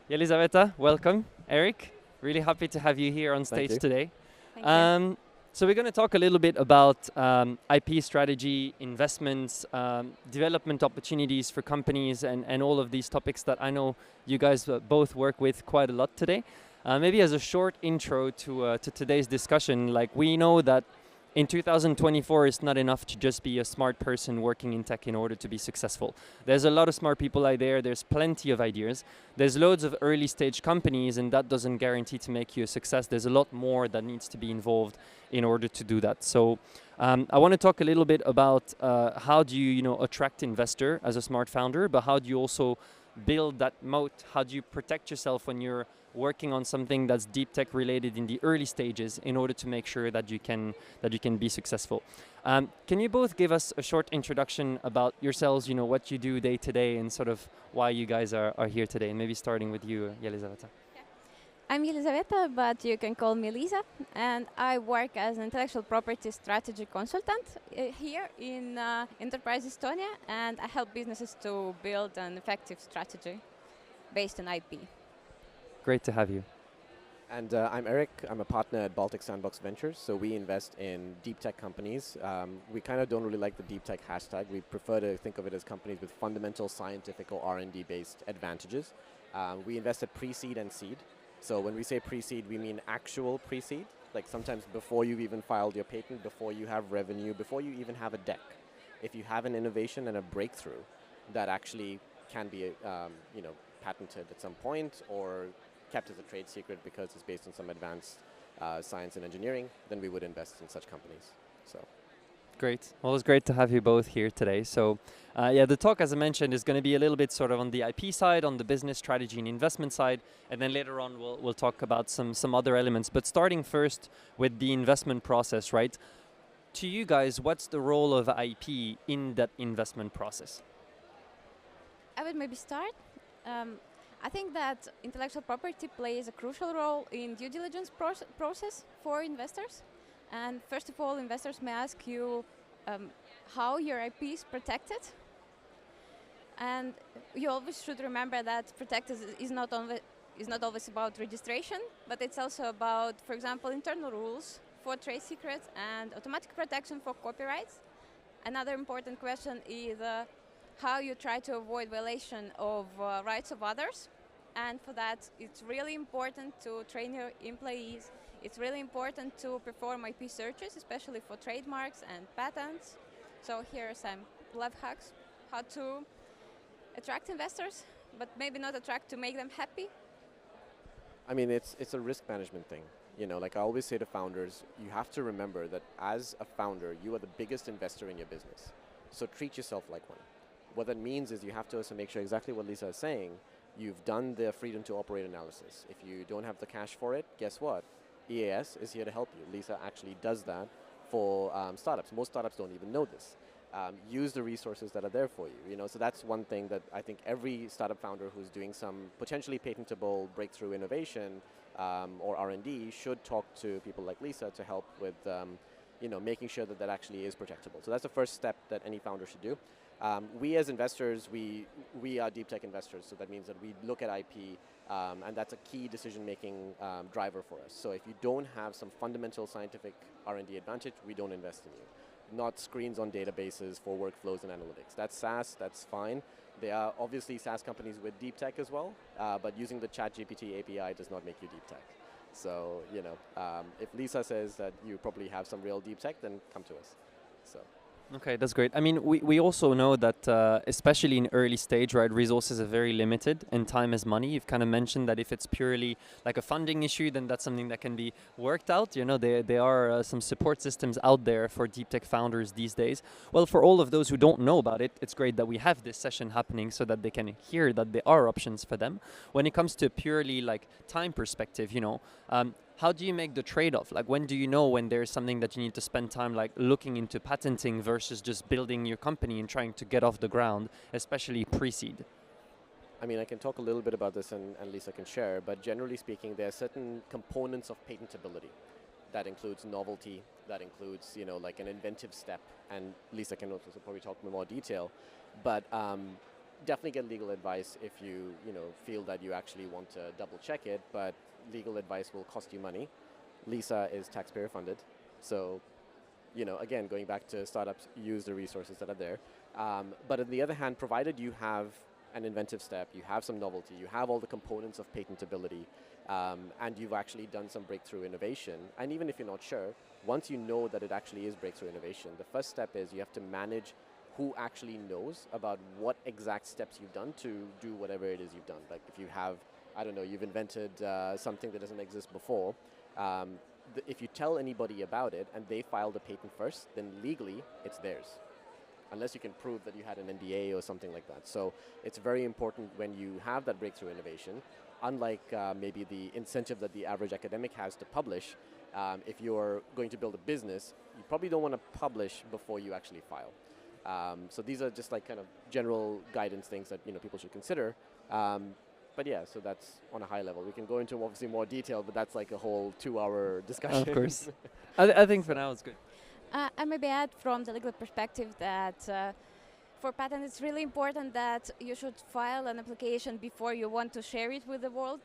Jelizaveta, welcome. Erik, really happy to have you here on Thank stage you. today. Thank you. So we're going to talk a little bit about IP strategy, investments, development opportunities for companies, and all of these topics that I know you guys both work with quite a lot today. Maybe as a short intro to today's discussion, like we know that in 2024 it's not enough to just be a smart person working in tech in order to be successful. There's a lot of smart people out there, there's plenty of ideas, there's loads of early stage companies, and that doesn't guarantee to make you a success. There's a lot more that needs to be involved in order to do that. So I want to talk a little bit about how do you attract investor as a smart founder, but how do you also build that moat? How do you protect yourself when you're working on something that's deep tech related in the early stages in order to make sure that you can be successful? Can you both give us a short introduction about yourselves, what you do day to day and sort of why you guys are here today? And maybe starting with you, Jelizaveta. I'm Jelizaveta, but you can call me Lisa, and I work as an intellectual property strategy consultant here in Enterprise Estonia, and I help businesses to build an effective strategy based on IP. Great to have you. And I'm Erik. I'm a partner at Baltic Sandbox Ventures. So we invest in deep tech companies. We kind of don't really like the deep tech hashtag. We prefer to think of it as companies with fundamental scientific or R&D based advantages. We invest at pre-seed and seed. So when we say pre-seed, we mean actual pre-seed, like sometimes before you've even filed your patent, before you have revenue, before you even have a deck. If you have an innovation and a breakthrough that actually can be patented at some point or kept as a trade secret because it's based on some advanced science and engineering, then we would invest in such companies. So. Great. Well, it's great to have you both here today. So, the talk, as I mentioned, is going to be a little bit sort of on the IP side, on the business strategy and investment side, and then later on we'll talk about some other elements. But starting first with the investment process, right? To you guys, what's the role of IP in that investment process? I would maybe start. I think that intellectual property plays a crucial role in due diligence process for investors. And first of all, investors may ask you how your IP is protected. And you always should remember that protect is not always about registration, but it's also about, for example, internal rules for trade secrets and automatic protection for copyrights. Another important question is how you try to avoid violation of rights of others. And for that, it's really important to train your employees. It's really important to perform IP searches, especially for trademarks and patents. So here are some life hacks, how to attract investors, but maybe not attract to make them happy. I mean, it's a risk management thing. Like I always say to founders, you have to remember that as a founder, you are the biggest investor in your business. So treat yourself like one. What that means is you have to also make sure exactly what Lisa is saying. You've done the freedom to operate analysis. If you don't have the cash for it, guess what? EAS is here to help you. Lisa actually does that for startups. Most startups don't even know this. Use the resources that are there for you. So that's one thing that I think every startup founder who's doing some potentially patentable breakthrough innovation or R&D should talk to people like Lisa to help with making sure that actually is protectable. So that's the first step that any founder should do. We as investors, we are deep tech investors, so that means that we look at IP, and that's a key decision-making driver for us. So if you don't have some fundamental scientific R&D advantage, we don't invest in you. Not screens on databases for workflows and analytics. That's SaaS, that's fine. There are obviously SaaS companies with deep tech as well, but using the ChatGPT API does not make you deep tech. So, if Lisa says that you probably have some real deep tech, then come to us. So. Okay, that's great. I mean, we also know that especially in early stage, right, resources are very limited and time is money. You've kind of mentioned that if it's purely like a funding issue, then that's something that can be worked out. There are some support systems out there for deep tech founders these days. Well, for all of those who don't know about it, it's great that we have this session happening so that they can hear that there are options for them. When it comes to purely like time perspective, how do you make the trade-off? Like, when do you know when there's something that you need to spend time like looking into patenting versus just building your company and trying to get off the ground, especially pre-seed? I mean, I can talk a little bit about this and Lisa can share, but generally speaking, there are certain components of patentability. That includes novelty, that includes, like an inventive step, and Lisa can also probably talk in more detail. But definitely get legal advice if you feel that you actually want to double check it, but legal advice will cost you money. Lisa is taxpayer funded, so again, going back to startups, use the resources that are there. But on the other hand, provided you have an inventive step, you have some novelty, you have all the components of patentability, and you've actually done some breakthrough innovation, and even if you're not sure, once you know that it actually is breakthrough innovation, the first step is you have to manage who actually knows about what exact steps you've done to do whatever it is you've done. Like if you have, I don't know, you've invented something that doesn't exist before, if you tell anybody about it and they file the patent first, then legally it's theirs, unless you can prove that you had an NDA or something like that. So it's very important when you have that breakthrough innovation, unlike maybe the incentive that the average academic has to publish. If you're going to build a business, you probably don't want to publish before you actually file. So these are just like kind of general guidance things that people should consider. But yeah, so that's on a high level. We can go into obviously more detail, but that's like a whole 2-hour discussion. Of course. I think for now it's good. I maybe add from the legal perspective that for patent it's really important that you should file an application before you want to share it with the world,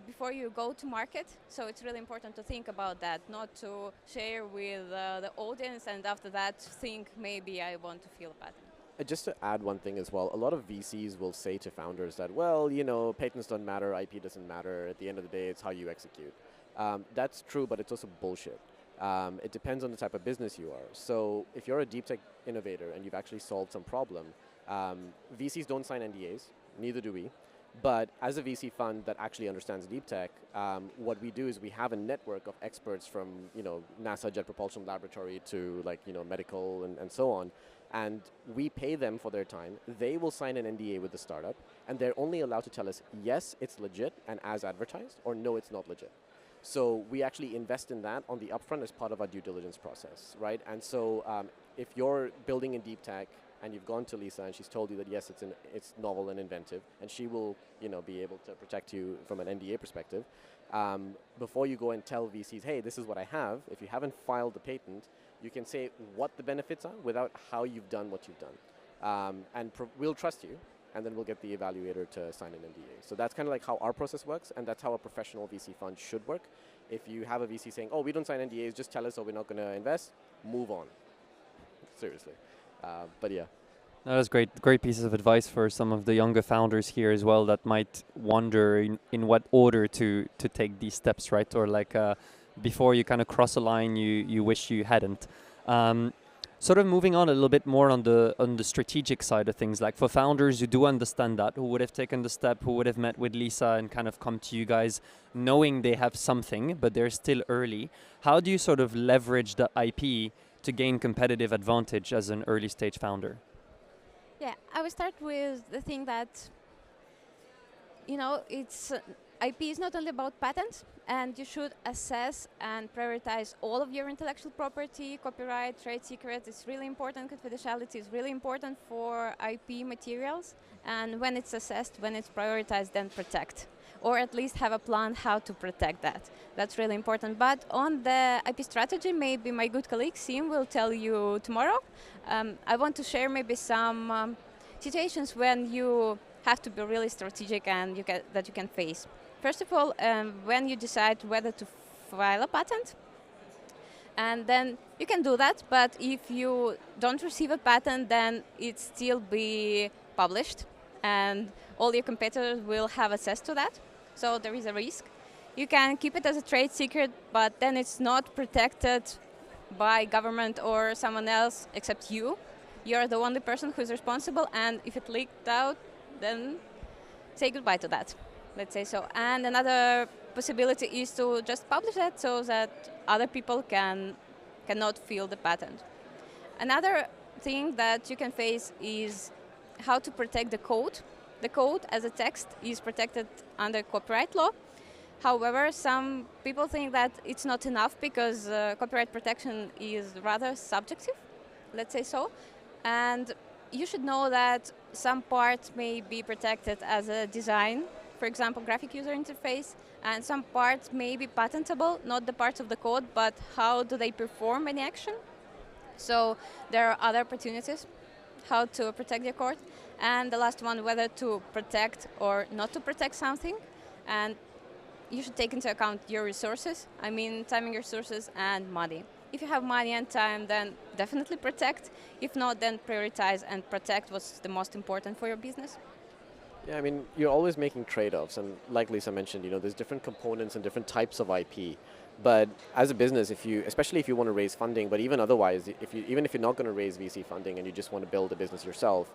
before you go to market. So it's really important to think about that, not to share with the audience and after that think maybe I want to file a patent. Just to add one thing as well, a lot of VCs will say to founders that, well, patents don't matter, IP doesn't matter, at the end of the day it's how you execute. That's true, but it's also bullshit. It depends on the type of business you are. So if you're a deep tech innovator and you've actually solved some problem, VCs don't sign NDAs, neither do we. But as a VC fund that actually understands deep tech, what we do is we have a network of experts from NASA Jet Propulsion Laboratory to medical and so on. And we pay them for their time. They will sign an NDA with the startup, and they're only allowed to tell us, yes, it's legit and as advertised, or no, it's not legit. So we actually invest in that on the upfront as part of our due diligence process, right? And so if you're building in deep tech and you've gone to Lisa and she's told you that yes, it's novel and inventive, and she will be able to protect you from an NDA perspective, before you go and tell VCs, hey, this is what I have, if you haven't filed the patent, you can say what the benefits are without how you've done what you've done. And we'll trust you, and then we'll get the evaluator to sign an NDA. So that's kind of like how our process works, and that's how a professional VC fund should work. If you have a VC saying, oh, we don't sign NDAs, just tell us or we're not going to invest, move on. Seriously. But yeah. That is great pieces of advice for some of the younger founders here as well that might wonder in what order to take these steps, right? Or before you kind of cross a line you wish you hadn't. Sort of moving on a little bit more on the strategic side of things, like for founders who do understand that, who would have taken the step, who would have met with Lisa and kind of come to you guys knowing they have something, but they're still early. How do you sort of leverage the IP to gain competitive advantage as an early stage founder? Yeah, I will start with the thing that, it's IP is not only about patents, and you should assess and prioritize all of your intellectual property, copyright, trade secrets. It's really important. Confidentiality is really important for IP materials. And when it's assessed, when it's prioritized, then protect. Or at least have a plan how to protect that. That's really important. But on the IP strategy, maybe my good colleague Sim will tell you tomorrow. I want to share maybe some situations when you have to be really strategic and that you can face. First of all, when you decide whether to file a patent, and then you can do that, but if you don't receive a patent, then it still be published, and all your competitors will have access to that, so there is a risk. You can keep it as a trade secret, but then it's not protected by government or someone else except you. You're the only person who's responsible, and if it leaked out, then say goodbye to that. Let's say so. And another possibility is to just publish that so that other people cannot feel the patent. Another thing that you can face is how to protect the code. The code as a text is protected under copyright law. However, some people think that it's not enough because copyright protection is rather subjective, let's say so. And you should know that some parts may be protected as a design, for example, graphic user interface, and some parts may be patentable, not the parts of the code, but how do they perform any action. So there are other opportunities. how to protect your core, and the last one, whether to protect or not to protect something. And you should take into account your resources, I mean timing resources and money. If you have money and time, then definitely protect. If not, then prioritize and protect what's the most important for your business. Yeah, I mean, you're always making trade-offs, and like Lisa mentioned, there's different components and different types of IP. But as a business, especially if you want to raise funding, but even otherwise, even if you're not going to raise VC funding and you just want to build a business yourself,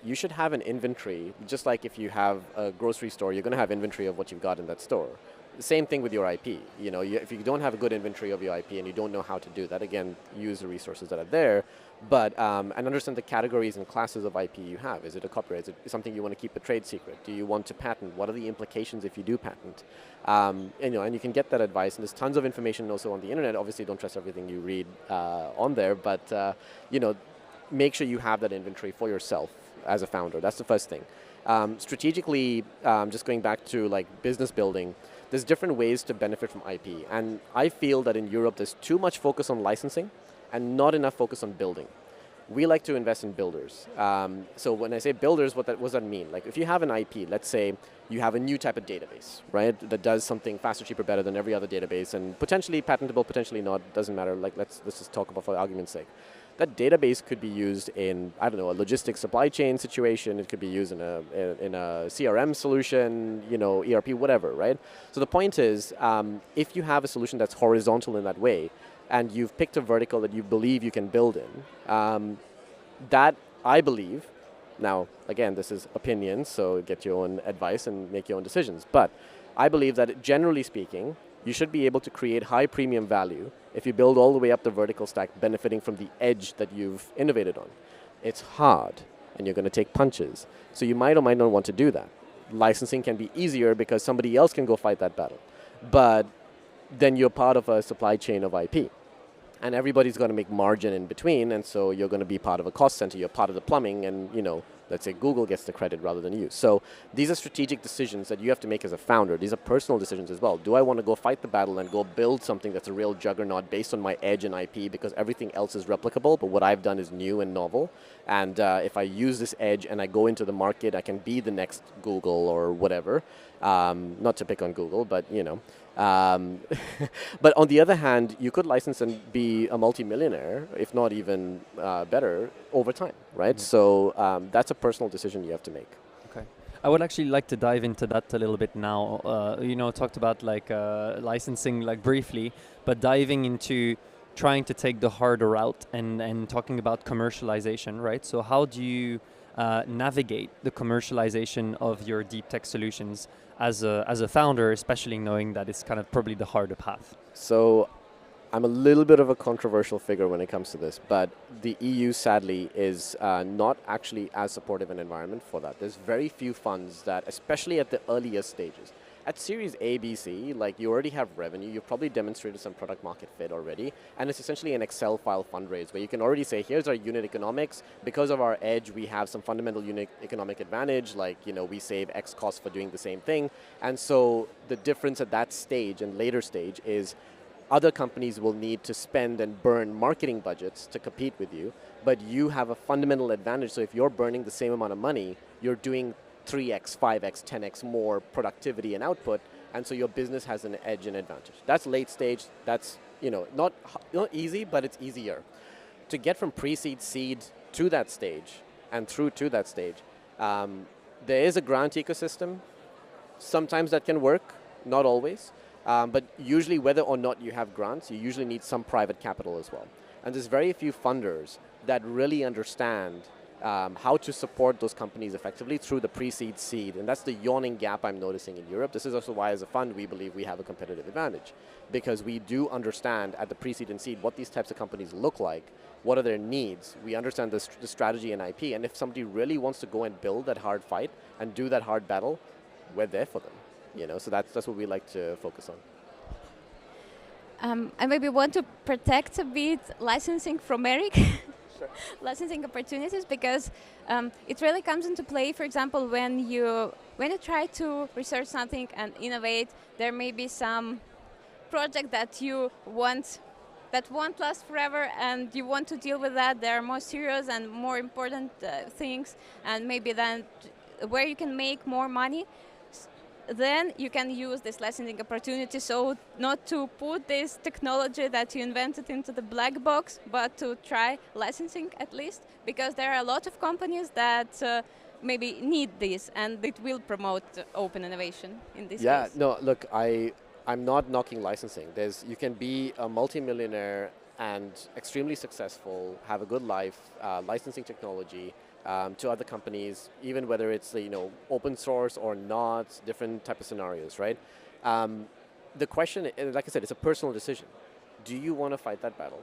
you should have an inventory. Just like if you have a grocery store, you're going to have inventory of what you've got in that store. The same thing with your IP. If you don't have a good inventory of your IP and you don't know how to do that, again, use the resources that are there, but and understand the categories and classes of IP you have. Is it a copyright? Is it something you want to keep a trade secret? Do you want to patent? What are the implications if you do patent? And you can get that advice. And there's tons of information also on the internet. Obviously, don't trust everything you read on there, but make sure you have that inventory for yourself as a founder. That's the first thing. Strategically, just going back to like business building, there's different ways to benefit from IP. And I feel that in Europe, there's too much focus on licensing and not enough focus on building. We like to invest in builders. So when I say builders, what does that mean? Like if you have an IP, let's say you have a new type of database, right, that does something faster, cheaper, better than every other database, and potentially patentable, potentially not, doesn't matter. Like let's just talk about for argument's sake. That database could be used in, I don't know, a logistics supply chain situation. It could be used in a CRM solution, ERP, whatever, right? So the point is, if you have a solution that's horizontal in that way, and you've picked a vertical that you believe you can build in, that I believe, now again, this is opinion, so get your own advice and make your own decisions, but I believe that generally speaking, you should be able to create high premium value if you build all the way up the vertical stack, benefiting from the edge that you've innovated on. It's hard, and you're going to take punches. So you might or might not want to do that. Licensing can be easier because somebody else can go fight that battle. But then you're part of a supply chain of IP. And everybody's going to make margin in between, and so you're going to be part of a cost center. You're part of the plumbing, and let's say Google gets the credit rather than you. So these are strategic decisions that you have to make as a founder. These are personal decisions as well. Do I want to go fight the battle and go build something that's a real juggernaut based on my edge and IP because everything else is replicable, but what I've done is new and novel? And if I use this edge and I go into the market, I can be the next Google or whatever. Not to pick on Google, but but on the other hand, you could license and be a multimillionaire, if not even better, over time, right? Mm-hmm. So that's a personal decision you have to make. Okay, I would actually like to dive into that a little bit now. Talked about like licensing like briefly, but diving into trying to take the harder route and talking about commercialization, right? So how do you navigate the commercialization of your deep tech solutions as a founder, especially knowing that it's kind of probably the harder path? So I'm a little bit of a controversial figure when it comes to this, but the EU sadly is not actually as supportive an environment for that. There's very few funds that, especially at the earliest stages, at Series A, B, C, like you already have revenue, you've probably demonstrated some product market fit already, and it's essentially an Excel file fundraise where you can already say, here's our unit economics. Because of our edge, we have some fundamental unit economic advantage, like we save X costs for doing the same thing. And so the difference at that stage and later stage is other companies will need to spend and burn marketing budgets to compete with you, but you have a fundamental advantage. So if you're burning the same amount of money, you're doing 3x, 5x, 10x more productivity and output, and so your business has an edge and advantage. That's late stage. That's not easy, but it's easier. To get from pre-seed, seed to that stage and through to that stage, there is a grant ecosystem. Sometimes that can work, not always, but usually whether or not you have grants, you usually need some private capital as well. And there's very few funders that really understand how to support those companies effectively through the pre-seed, seed, and that's the yawning gap I'm noticing in Europe. This is also why as a fund we believe we have a competitive advantage, because we do understand at the pre-seed and seed what these types of companies look like, what are their needs, we understand the strategy and IP, and if somebody really wants to go and build that hard fight and do that hard battle, we're there for them. So that's what we like to focus on. I maybe want to protect a bit licensing from Erik. Sure. Licensing opportunities, because it really comes into play. For example, when you try to research something and innovate, there may be some project that you want that won't last forever, and you want to deal with that. There are more serious and more important things, and maybe then where you can make more money. Then you can use this licensing opportunity, so not to put this technology that you invented into the black box, but to try licensing at least, because there are a lot of companies that maybe need this, and it will promote open innovation in this case. Yeah, no, look, I'm not knocking licensing. You can be a multimillionaire and extremely successful, have a good life, licensing technology, to other companies, even whether it's open source or not, different type of scenarios, right? The question, like I said, it's a personal decision. Do you want to fight that battle,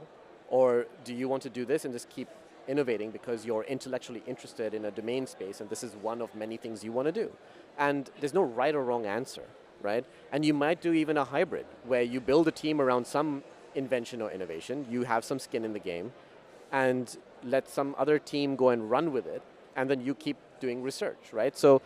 or do you want to do this and just keep innovating because you're intellectually interested in a domain space and this is one of many things you want to do? And there's no right or wrong answer, right? And you might do even a hybrid where you build a team around some invention or innovation, you have some skin in the game, and let some other team go and run with it, and then you keep doing research, right? So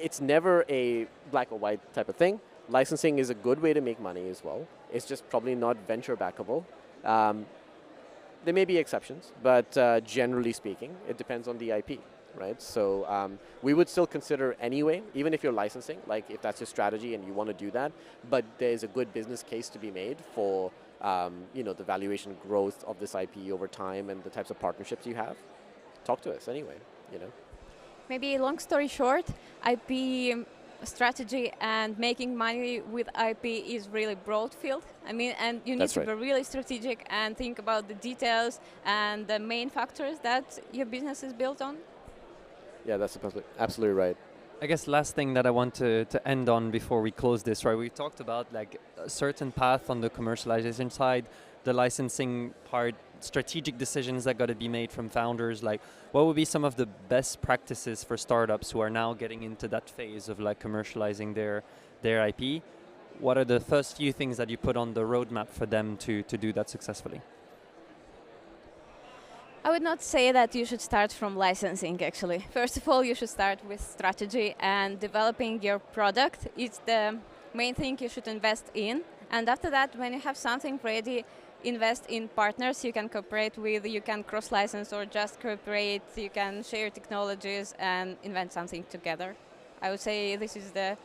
it's never a black or white type of thing. Licensing is a good way to make money as well. It's just probably not venture backable. There may be exceptions, but generally speaking, it depends on the IP, right? So we would still consider anyway, even if you're licensing, like if that's your strategy and you want to do that, but there's a good business case to be made for the valuation growth of this IP over time and the types of partnerships you have. Talk to us anyway, Maybe long story short, IP strategy and making money with IP is really broad field. I mean, and you need to be really strategic and think about the details and the main factors that your business is built on. Yeah, that's absolutely right. I guess last thing that I want to end on before we close this, right? We talked about like a certain path on the commercialization side, the licensing part, strategic decisions that got to be made from founders. Like, what would be some of the best practices for startups who are now getting into that phase of like commercializing their IP? What are the first few things that you put on the roadmap for them to do that successfully? I would not say that you should start from licensing, actually. First of all, you should start with strategy and developing your product. It's the main thing you should invest in. And after that, when you have something ready, invest in partners you can cooperate with, you can cross-license or just cooperate, you can share technologies and invent something together. I would say this is the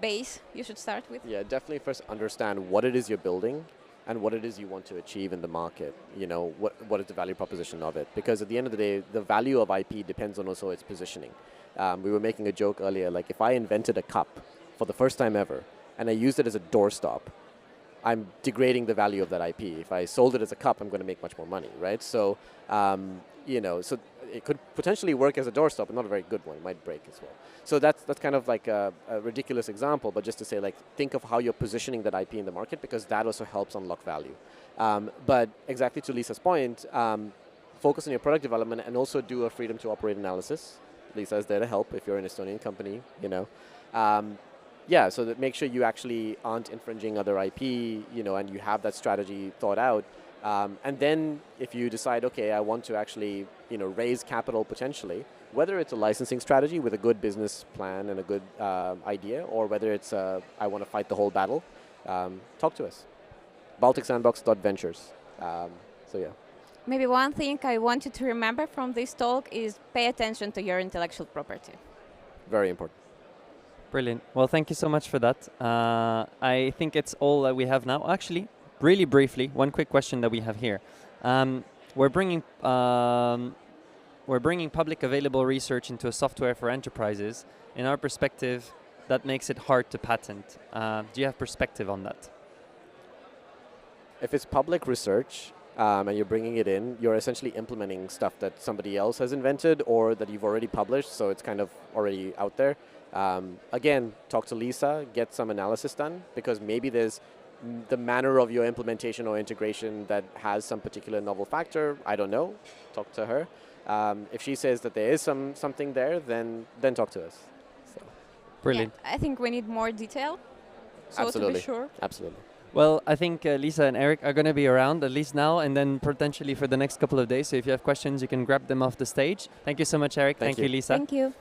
base you should start with. Yeah, definitely first understand what it is you're building and what it is you want to achieve in the market. What is the value proposition of it? Because at the end of the day, the value of IP depends on also its positioning. We were making a joke earlier, like if I invented a cup for the first time ever and I used it as a doorstop, I'm degrading the value of that IP. If I sold it as a cup, I'm going to make much more money, right? So, so it could potentially work as a doorstop, but not a very good one. It might break as well. So that's kind of like a ridiculous example, but just to say, like, think of how you're positioning that IP in the market, because that also helps unlock value. But exactly to Lisa's point, focus on your product development and also do a freedom to operate analysis. Lisa is there to help if you're an Estonian company, Yeah, so that make sure you actually aren't infringing other IP, and you have that strategy thought out. And then if you decide, okay, I want to actually, raise capital potentially, whether it's a licensing strategy with a good business plan and a good idea, or whether it's I want to fight the whole battle, talk to us. BalticSandbox.ventures. So yeah. Maybe one thing I want you to remember from this talk is pay attention to your intellectual property. Very important. Brilliant. Well, thank you so much for that. I think it's all that we have now. Actually, really briefly, one quick question that we have here. We're bringing public available research into a software for enterprises. In our perspective, that makes it hard to patent. Do you have perspective on that? If it's public research and you're bringing it in, you're essentially implementing stuff that somebody else has invented or that you've already published, so it's kind of already out there. Again, talk to Lisa, get some analysis done, because maybe there's the manner of your implementation or integration that has some particular novel factor. I don't know. Talk to her. If she says that there is something there, then talk to us. So. Brilliant. Yeah, I think we need more detail. So Absolutely. To be sure. Absolutely. Well, I think Lisa and Erik are going to be around at least now and then potentially for the next couple of days. So if you have questions, you can grab them off the stage. Thank you so much, Erik. Thank you, Lisa. Thank you.